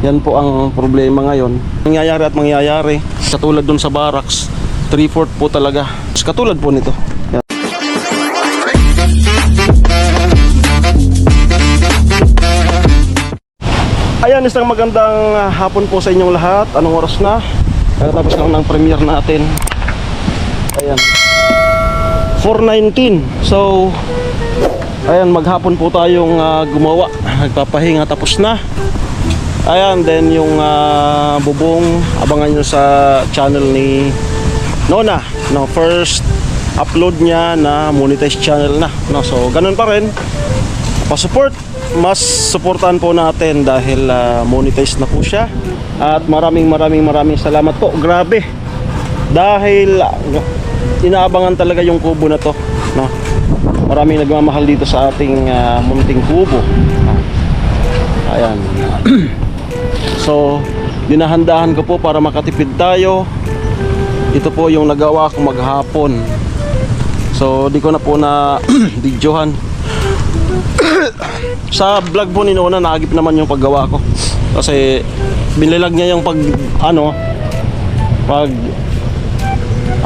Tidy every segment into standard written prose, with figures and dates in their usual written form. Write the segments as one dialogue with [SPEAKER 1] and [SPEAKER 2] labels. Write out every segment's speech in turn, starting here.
[SPEAKER 1] Yan po ang problema ngayon. Nangyayari at mangyayari. Katulad dun sa barracks, 3/4 po talaga. Katulad po nito. Yan. Ayan, isang magandang hapon po sa inyong lahat. Anong oras na? Tapos lang ng premiere natin. Ayan, 4:19. So ayan, maghapon po tayong gumawa. Nagpapahinga, tapos na. Ayan, then yung bubong, abangan nyo sa channel ni Nona, no, first upload niya na monetized channel na, no? So ganun pa rin, pa-support, mas supportan po natin dahil monetized na po siya. At maraming salamat po. Grabe, dahil inaabangan talaga yung kubo na to, no? Maraming nagmamahal dito sa ating munting kubo. Ayan. So dinahandahan ko po para makatipid tayo. Ito po yung nagawa ko maghapon. So di ko na po na videohan. Sa vlog po ni Nona, nakagip naman yung paggawa ko. Kasi binilag niya yung pag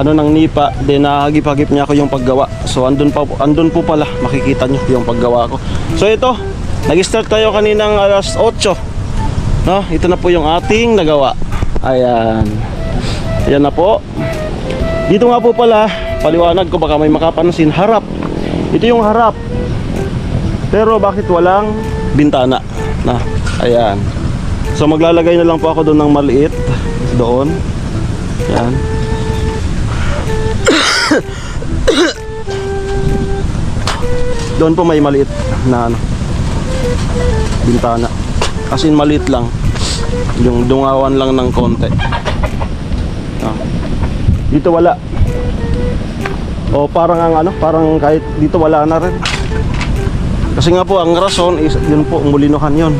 [SPEAKER 1] ng nipa, then nahagip-hagip niya ako yung paggawa. So andun po pala makikita nyo yung paggawa ko. So ito, nag-start tayo kaninang alas 8, no? Ito na po yung ating nagawa. Ayan. Ayan na po. Dito nga po pala, paliwanag ko, baka may makapansin, harap. Ito yung harap. Pero bakit walang bintana? Na, ayan. So maglalagay na lang po ako doon ng maliit. Doon. Ayan. Doon po may maliit na bintana. As in maliit lang. Yung dungawan lang ng konti. Dito wala. O parang parang kahit dito wala na rin. Kasi nga po ang rason is yun po, mulinuhan yun.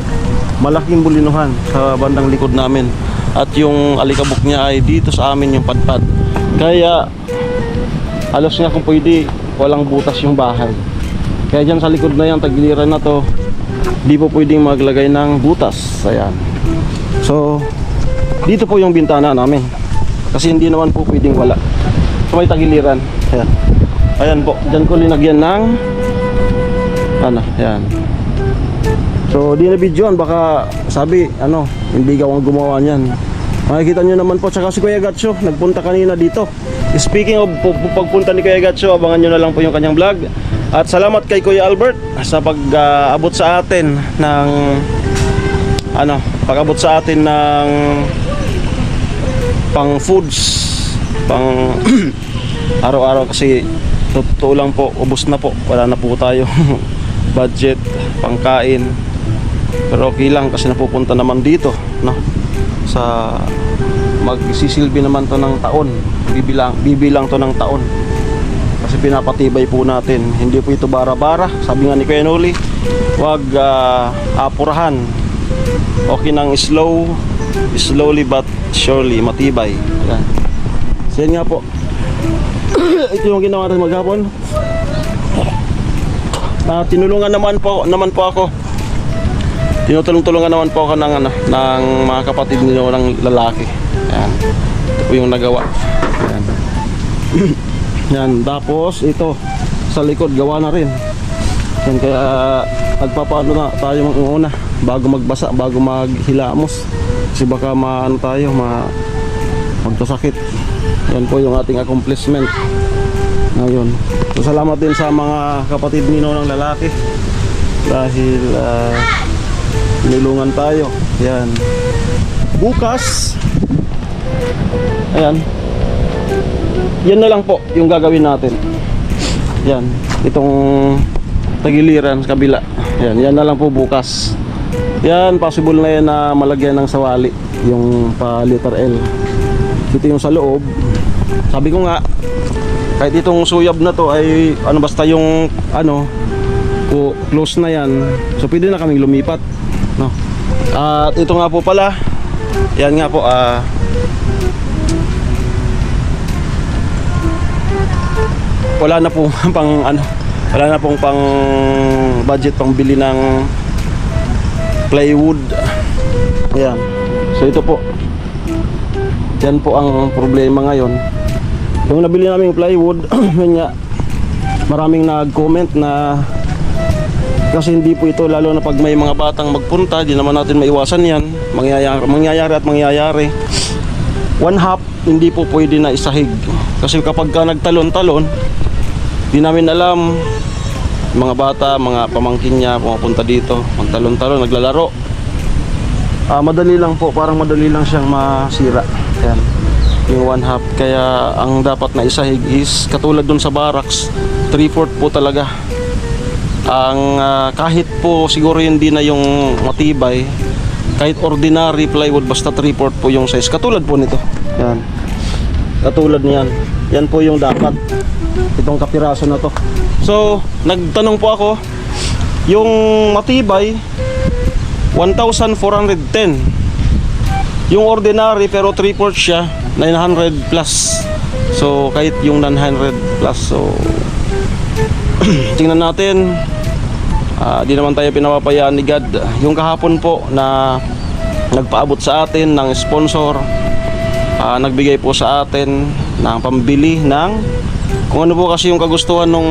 [SPEAKER 1] Malaking mulinuhan sa bandang likod namin. At yung alikabok niya ay dito sa amin yung padpad. Kaya halos nga kung pwede walang butas yung bahay. Kaya dyan sa likod na yan, tagiliran na to, di po pwedeng maglagay ng butas. Ayan. So dito po yung bintana namin. Kasi hindi naman po pwedeng wala. So may tagiliran. Ayan. Ayan po, dyan ko linagyan ng ayan. So di na videoan, baka sabi hindi gaw ang gumawa niyan. Makikita nyo naman po. Tsaka si Kuya Gatcho nagpunta kanina dito. Speaking of pagpunta ni Kuya Gatcho, abangan nyo na lang po yung kanyang vlog. At salamat kay Kuya Albert sa pag-abot sa atin ng pag-abot sa atin ng pang foods, pang araw-araw. Kasi totoo lang po, ubos na po, wala na po tayo budget pangkain. Pero okay lang kasi napupunta naman dito, no? Sa magsisilbi naman to ng taon, bibilang to ng taon. Kasi pinapatibay po natin, hindi po ito bara-bara. Sabi nga ni Kuya Noli, wag apurahan. Okay nang slowly but surely, matibay. Ayan. So yan nga po. Ito yung ginawa natin maghapon. Tinulungan naman po ako. Tinutulong-tulungan naman po ako ng mga kapatid niyo ng lalaki. Ayan. Ito po yung nagawa. Ayan. Yan, tapos ito sa likod gawa na rin. Yan, kaya nagpapaano na tayo mag-una bago magbasa, bago maghilamos. Kasi baka magkasakit. Yan po yung ating accomplishment ngayon. So salamat din sa mga kapatid nino ng lalaki dahil nilungan tayo. Yan. Bukas, ayan, yan na lang po yung gagawin natin. Yan, itong tagiliran sa kabila. Yan na lang po bukas. Yan, possible na yan na malagyan ng sawali yung pa letter L. Ito yung sa loob. Sabi ko nga, kahit itong suyab na to ay basta yung close na yan, so pwede na kaming lumipat, no? At ito nga po pala, yan nga po, wala na pong pang budget pang bili ng plywood. Ayan. So ito po. Yan po ang problema ngayon. Yung nabili namin plywood, yun nga, maraming nag-comment na kasi hindi po ito, lalo na pag may mga batang magpunta, di naman natin maiwasan yan. Mangyayari. One half, hindi po pwede na isahig. Kasi kapag ka nagtalon-talon, di namin alam, mga bata, mga pamangkin niya pumapunta dito, magtalon-talon, naglalaro. Madali lang po, parang madali lang siyang masira. Yan, yung one half. Kaya ang dapat na isahig is katulad dun sa barracks, 3/4 po talaga. Ang kahit po siguro hindi na yung matibay, kahit ordinary plywood, basta 3/4 po yung size. Katulad po nito. Yan. Katulad niyan. Yan po yung dapat. Itong kapiraso na to. So, nagtanong po ako, yung matibay 1,410. Yung ordinary pero 3/4 siya, 900 plus. So, kahit yung 900 plus, so tingnan natin. Di naman tayo pinapapayaan ni God. Yung kahapon po na nagpaabot sa atin ng sponsor, nagbigay po sa atin ng pambili ng kung ano po kasi yung kagustuhan nung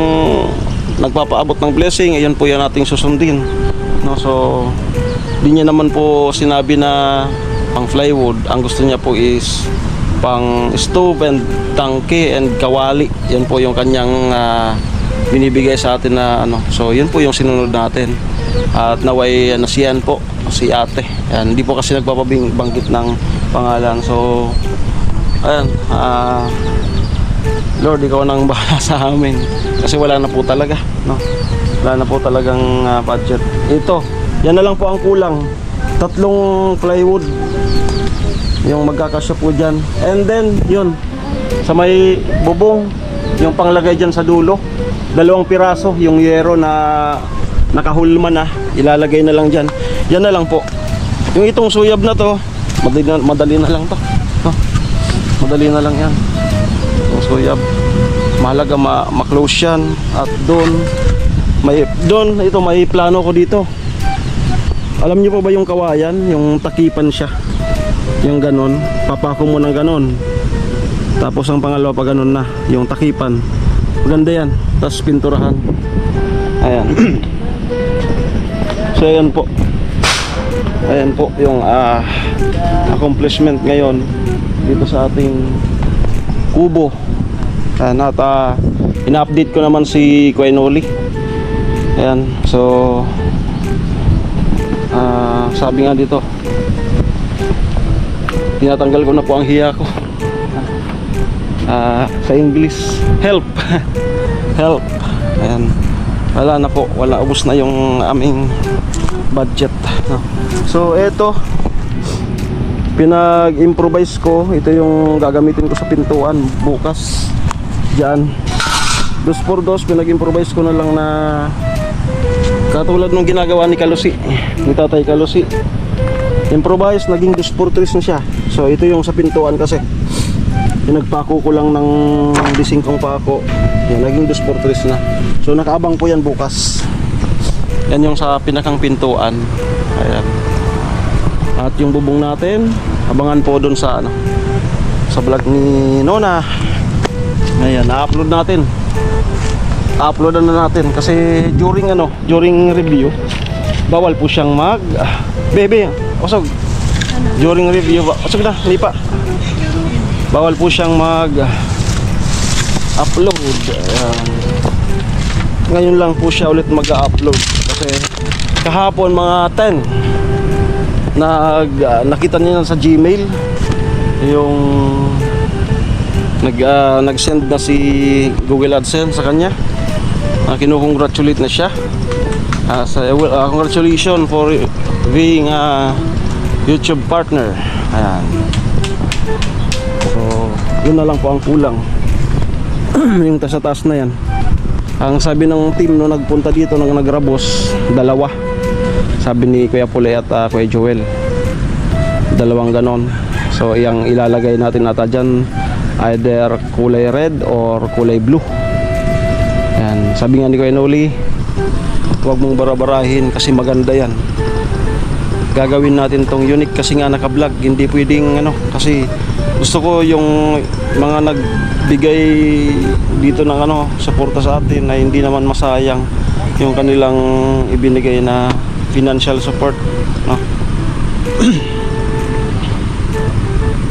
[SPEAKER 1] nagpapaabot ng blessing. Ayan po yan nating susundin, no? So di niya naman po sinabi na pang plywood. Ang gusto niya po is pang stove and tangke and kawali. Yan po yung kanyang binibigay sa atin na ano. So yun po yung sinunod natin. At naway nasiyan po si ate. Yan, hindi po kasi nagpapabanggit ng pangalan. So ayan, Lord, ikaw nang bahala sa amin. Kasi wala na po talaga, no? Wala na po talagang budget. Ito, yan na lang po ang kulang. 3 plywood yung magkakasya po dyan. And then yun, sa may bubong, yung panglagay dyan sa dulo, 2 piraso, yung yero na nakahulma na, ilalagay na lang dyan. Yan na lang po. Yung itong suyab na to, madali na lang to, no? Madali na lang yan. Itong suyab, mahalaga ma-close yan. At doon ito may plano ko dito. Alam niyo po ba yung kawayan, yung takipan siya, yung ganon, papako mo ng ganon, tapos ang pangalawa pa ganon na, yung takipan. Maganda yan, tapos pinturahan. Ayan. So ayan po. Ayan po yung accomplishment ngayon dito sa ating kubo. Ayan, at ina-update ko naman si Kuya Noli. Ayan, so sabi nga dito, tinatanggal ko na po ang hiya ko. Sa English, help. Help. Ayan, wala na po, ubos na yung aming budget, no? So eto, pinag-improvise ko. Ito yung gagamitin ko sa pintuan bukas. Diyan, 2x2, pinag-improvise ko na lang na katulad nung ginagawa ni Kalusi, ni Tatay Kalusi. Improvise, naging 2x3 na siya. So ito yung sa pintuan kasi pinagpako ko lang ng disingkong pako. Yan, naging 2x3 na. So nakaabang po yan bukas. Yan yung sa pinakang pintuan. Ayan. At yung bubong natin, abangan po doon sa sa vlog ni Nona. Ayan, na-upload natin. Uploadan na natin kasi during review bawal po siyang bebe, usog. During review, usog na, lipa. Bawal po siyang upload. Ngayon lang po siya ulit mag-upload kasi kahapon mga 10 nakita niya sa Gmail yung nag-send na si Google AdSense sa kanya. Kino-congratulate na siya. Congratulations for being a YouTube partner. Ayan. So yun na lang po ang kulang. Yung taas na yan. Ang sabi ng team no nagpunta dito nang nagrabos, 2. Sabi ni Kuya Pule at Kuya Joel, 2 ganon. So yung ilalagay natin nata dyan, either kulay red or kulay blue. Yan, sabi nga ni Kuya Noli, huwag mong barabarahin kasi maganda yan. gagawin natin tong unique kasi nga naka-vlog. Hindi pwedeng ano, kasi gusto ko yung mga nagbigay dito ng ano, suporta sa atin na hindi naman masayang yung kanilang ibinigay na financial support, no?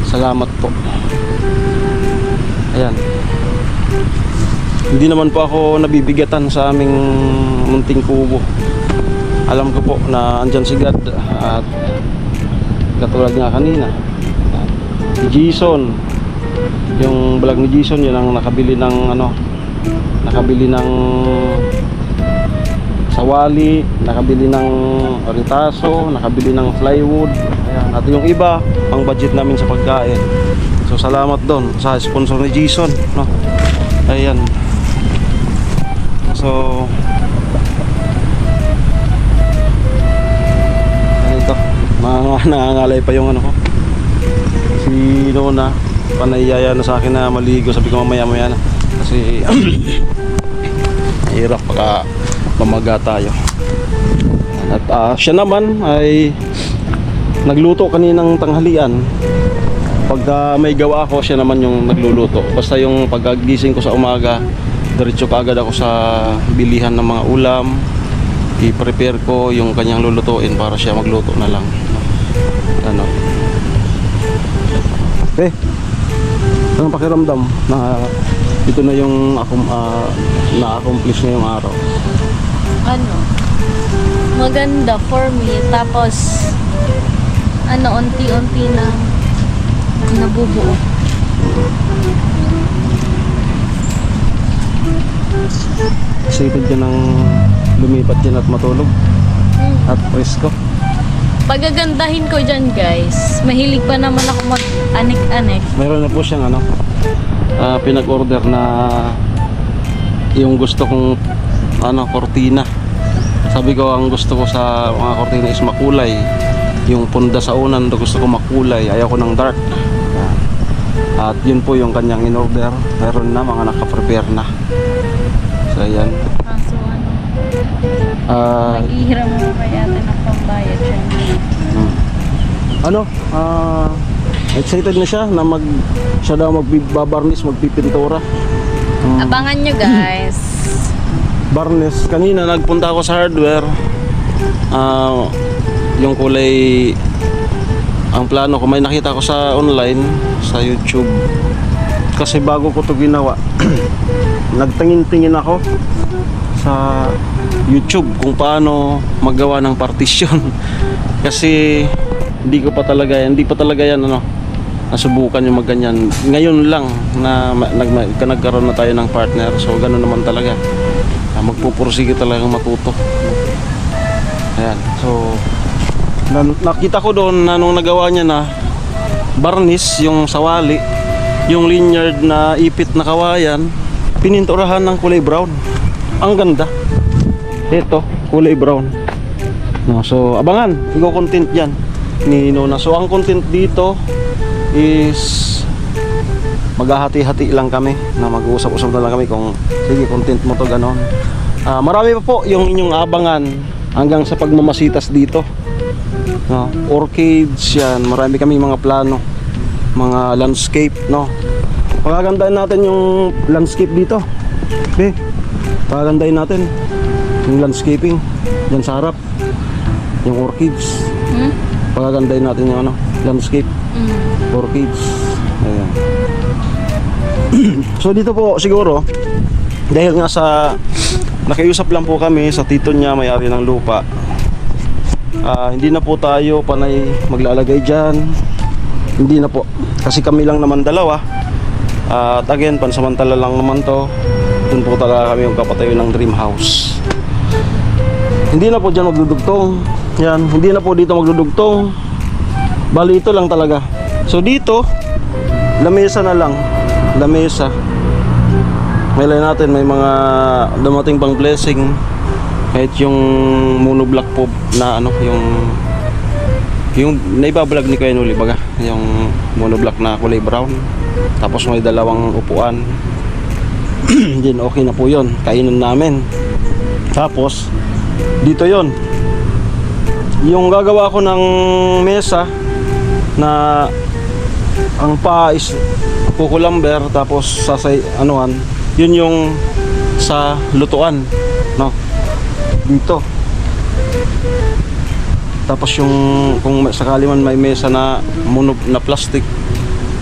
[SPEAKER 1] Salamat po. Ayan. Hindi naman po ako nabibigatan sa aming munting kubo. Alam ko po na andyan si God at katulad nga kanina si Jason, yung vlog ni Jason, yun ang nakabili ng ano, nakabili ng sawali, nakabili ng ritaso, nakabili ng plywood. Ayan. At yung iba pang budget namin sa pagkain. So salamat doon sa sponsor ni Jason, no? Ayan. So ito, nangangalay pa yung ano ko. Si Nona panayaya na sa akin na maligo. Sabi ko mamaya na kasi hirap baka mamaga tayo. At siya naman ay nagluto kaninang tanghalian. Pagka may gawa ako, siya naman yung nagluluto. Basta yung pagkagising ko sa umaga, diretso kaagad ako sa bilihan ng mga ulam. I-prepare ko yung kanyang lulutuin para siya magluto na lang. Ano? Anong pakiramdam na ito na yung na-accomplish na yung araw?
[SPEAKER 2] Ano? Maganda for me. Tapos, ano, unti-unti na nabubuo.
[SPEAKER 1] Excited ka ng lumipat dyan at matulog at presko.
[SPEAKER 2] Pagagandahin ko dyan, guys. Mahilig pa naman ako mag-anik-anik.
[SPEAKER 1] Mayroon na po siyang ano, pinag-order na yung gusto kong ano, kortina. Sabi ko ang gusto ko sa mga kortina is makulay. Yung punda sa unan gusto ko makulay, ayaw ko ng dark. At yun po yung kanyang in-order. Meron na, mga naka-prepare na. So ayan.
[SPEAKER 2] So ano? Maghihiram mo kaya ito ng pambayad siya.
[SPEAKER 1] Ano? Excited na siya na siya daw magbabarnis, magpipintura.
[SPEAKER 2] Abangan nyo, guys.
[SPEAKER 1] Barnes. Kanina nagpunta ako sa hardware. Yung kulay, ang plano ko, may nakita ko sa online, sa YouTube. Kasi bago ko to ginawa, nagtingin-tingin ako sa YouTube kung paano maggawa ng partition. Kasi hindi pa talaga yan ano, nasubukan yung magganyan. Ngayon lang na nagkaroon na tayo ng partner. So ganoon naman talaga. Magpupursige talagang matuto. Ayan. So nakita ko doon na nung nagawa niya na barnis yung sawali, yung lineared na ipit na kawayan, pininturahan ng kulay brown. Ang ganda. Ito, kulay brown. No, so abangan, i-content yan ni Nona. So ang content dito is maghahati-hati lang kami, na mag-uusap-usap na lang kami kung sige, content mo to, ganon. Marami pa po yung inyong abangan hanggang sa pagmamasitas dito. No, orchids yan, marami kami mga plano, mga landscape, no. Pagagandahin natin yung landscape dito. Okay, pagagandahin natin yung landscaping dyan sa harap, yung orchids. Pagagandahin natin yung ano, landscape, orchids. Ayan. So dito po siguro, dahil nga sa nakiusap lang po kami sa tito niya, may-ari ng lupa, hindi na po tayo panay maglalagay dyan. Hindi na po, kasi kami lang naman dalawa. At again, pansamantala lang naman to. Doon po talaga kami yung kapatayo ng dream house. Hindi na po dyan magdudugtong. Yan, hindi na po dito magdudugtong. Bali ito lang talaga. So dito, lamesa na lang. Lamesa. Malay natin may mga dumating pang blessing. Kahit yung monoblock po na ano, yung naibablog ni Kuya Nuli baga, yung monoblock na kulay brown. Tapos may dalawang upuan. Din okay na po yun. Kainan namin. Tapos dito yon, Yung gagawa ko ng mesa na ang paa is kukulamber, tapos sasay anuhan, yun yung sa lutuan, no? Dito. Tapos yung kung sakali man may mesa na munog na plastic,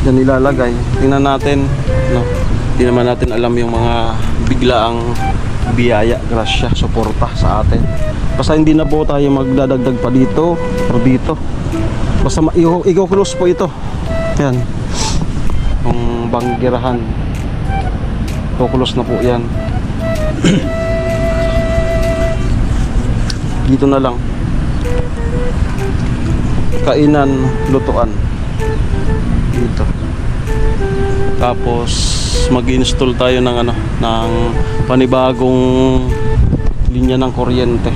[SPEAKER 1] yan ilalagay. Tingnan natin, no? Hindi naman natin alam yung mga biglaang biyaya, grasya, suporta sa atin. Basta hindi na po tayo magdadagdag pa dito o dito. Basta i-close po ito. Yan. Yung banggirahan. I-close na po yan. Dito na lang. Kainan, lutuan. Dito. Tapos mag-install tayo ng ano, ng panibagong linya ng kuryente.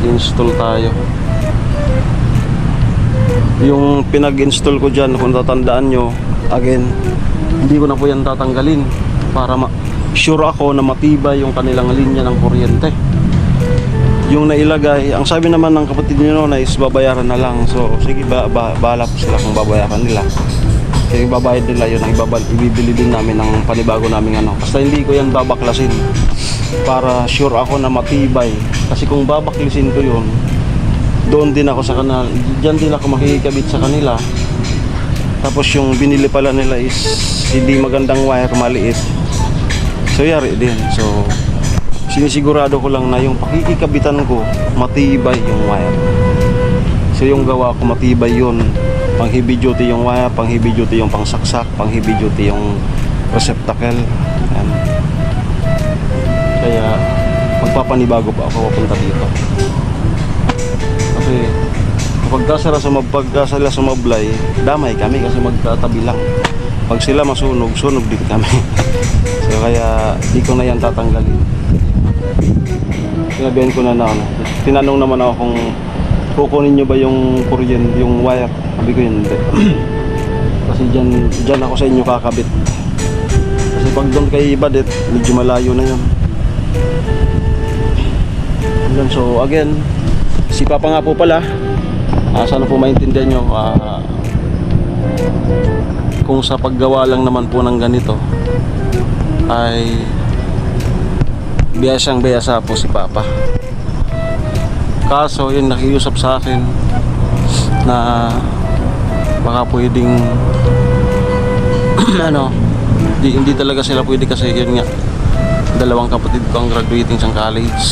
[SPEAKER 1] Install tayo. Yung pinag-install ko dyan, kung tatandaan nyo, again, hindi ko na po yan tatanggalin para sure ako na matibay yung kanilang linya ng kuryente. Yung nailagay, ang sabi naman ng kapatid nyo na is babayaran na lang. So sige, bahala po sila kung babayaran nila. Sige, babayad nila yun, ibibili din namin ng panibago namin ano. Basta hindi ko yan babaklasin para sure ako na matibay. Kasi kung babaklisin ko yun, doon din ako sa kanila, dyan din ako makikikabit sa kanila. Tapos yung binili pala nila is hindi magandang wire, maliit. So yari din. So sinisigurado ko lang na yung pakikikabitan ko matibay yung wire. So yung gawa ko matibay yun. Pang heavy duty yung wire, pang heavy duty yung pangsaksak, pang heavy duty yung receptacle. Ayan. Kaya magpapanibago pa ako papunta dito. Kasi kapag sila sumablay, damay kami kasi magkatabi lang. Pag sila masunog, sunog din kami. So kaya di ko na yan tatanggalin. Sinabihan ko na ano. Tinanong naman ako kung kukunin nyo ba yung kuryente, yung wire. Sabi ko yun, hindi. Kasi dyan ako sa inyo kakabit. Kasi pag doon kay Badet, medyo malayo na yun. So again, si Papa nga po pala, sana po maintindihan nyo, kung sa paggawa lang naman po ng ganito ay biyasang-biyasa po si Papa. Kaso yung nakiusap sa akin na baka pwedeng ano, hindi talaga sila pwede kasi yun nga, dalawang kapatid ko ang graduating sa college.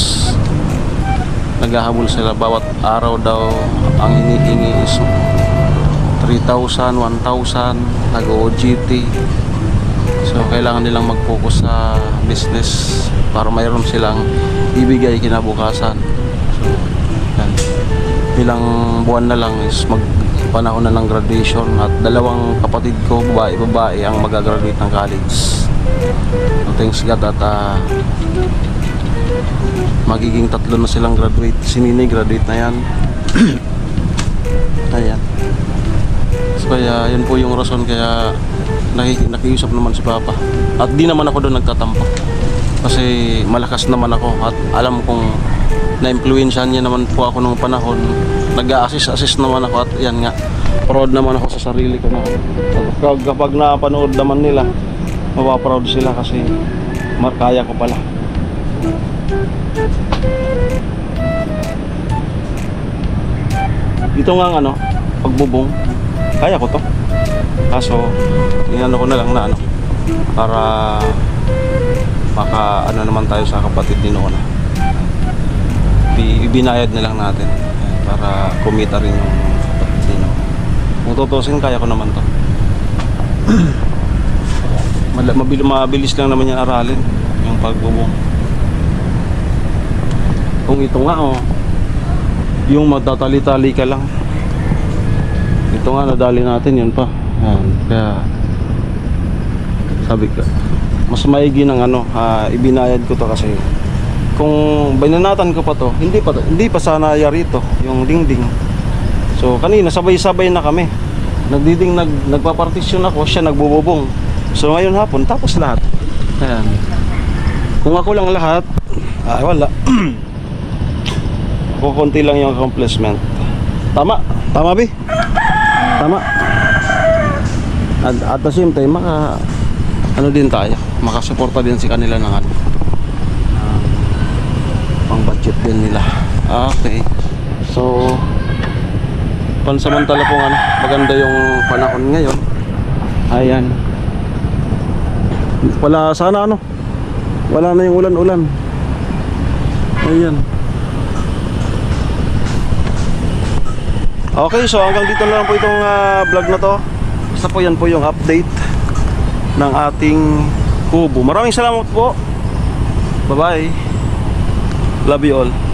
[SPEAKER 1] Naghahabol sila bawat araw daw, ang hinihingi is 3,000, 1,000, nag-OJT. So kailangan nilang mag-focus sa business para mayroon silang ibigay kinabukasan. So yan, ilang buwan na lang is magpanahon na ng graduation at dalawang kapatid ko, babae ang mag-graduate ng college. So thanks God at magiging 3 na silang graduate. Si Nini graduate na yan. Ayan. So kaya yun po yung rason kaya nakiusap naman si Papa. At di naman ako doon nagtatampo. Kasi malakas naman ako at alam kong na-influensyahan niya naman po ako nung panahon. Nag-a-assist naman ako at yan nga, proud naman ako sa sarili ko na. Kapag napanood naman nila, mapaproud sila kasi kaya ko pala. Dito nga ano, pagbubong, kaya ko to. Kaso, inano ko na lang na ano, para maka ano naman tayo sa kapatid ni Nona. Ibinayad na lang natin para kumita rin yung kapatid ni Nona. Kung tutusin, kaya ko naman to. Mabilis lang naman yan aralin, yung pagbubong. Kung ito nga yung magtatali-tali ka lang, ito nga nadali natin yun pa. Yan. Kaya sabi ko mas maigi ng ano, ibinayad ko to kasi kung binanatan ko pa to, hindi pa sana yari ito yung dingding. So kanina sabay-sabay na kami nagpapartisyon ako, siya nagbububong. So ngayon hapon tapos lahat. Ayan. Kung ako lang lahat, wala. kukunti lang yung accomplishment. Tama? Tama, Bi? Tama? At the same time, ano din tayo, makasuporta din si kanila ng ano, pang budget din nila. Okay. So, pansamantala pong ano, maganda yung panahon ngayon. Ayan. Wala sana ano, wala na yung ulan-ulan. Ayan. Okay, so hanggang dito na lang po itong vlog na to. Basta po yan po yung update ng ating kubo. Maraming salamat po. Bye-bye. Love you all.